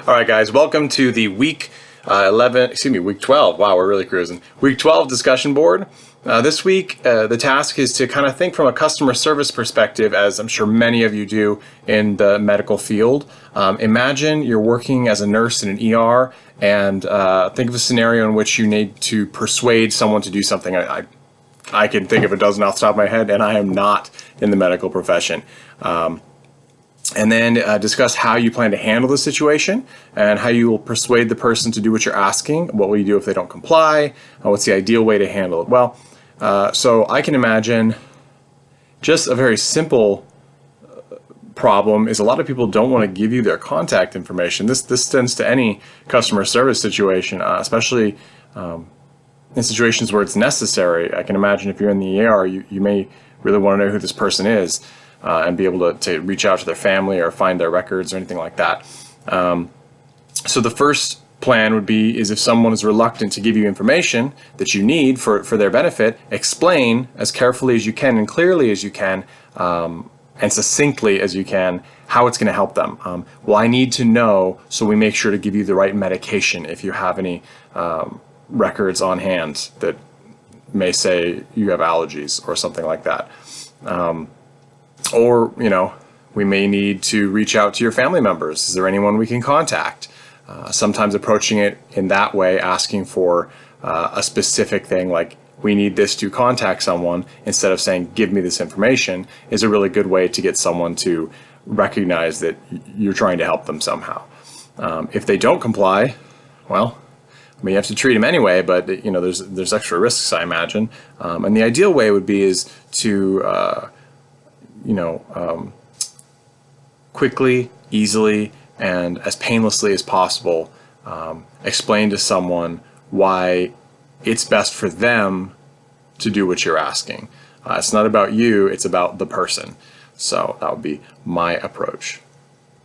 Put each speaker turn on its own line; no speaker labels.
All right, guys, welcome to the week 12. Wow, we're really cruising. Week 12 discussion board. This week, the task is to kind of think from a customer service perspective, as I'm sure many of you do in the medical field. Imagine you're working as a nurse in an ER, and think of a scenario in which you need to persuade someone to do something. I can think of a dozen off the top of my head, and I am not in the medical profession. And then discuss how you plan to handle the situation and how you will persuade the person to do what you're asking. What will you do if they don't comply? What's the ideal way to handle it? Well, so I can imagine just a very simple problem is a lot of people don't want to give you their contact information. This extends to any customer service situation, especially in situations where it's necessary. I can imagine if you're in the ER, you may really want to know who this person is. And be able to reach out to their family or find their records or anything like that. So the first plan would be is if someone is reluctant to give you information that you need for their benefit, explain as carefully as you can and clearly as you can and succinctly as you can how it's going to help them. Well, I need to know, so we make sure to give you the right medication if you have any records on hand that may say you have allergies or something like that. Or, we may need to reach out to your family members. Is there anyone we can contact? Sometimes approaching it in that way, asking for a specific thing like, we need this to contact someone, instead of saying, give me this information, is a really good way to get someone to recognize that you're trying to help them somehow. If they don't comply, well, you have to treat them anyway, but there's extra risks, I imagine. And the ideal way would be is to quickly, easily, and as painlessly as possible, explain to someone why it's best for them to do what you're asking. It's not about you, it's about the person. So that would be my approach.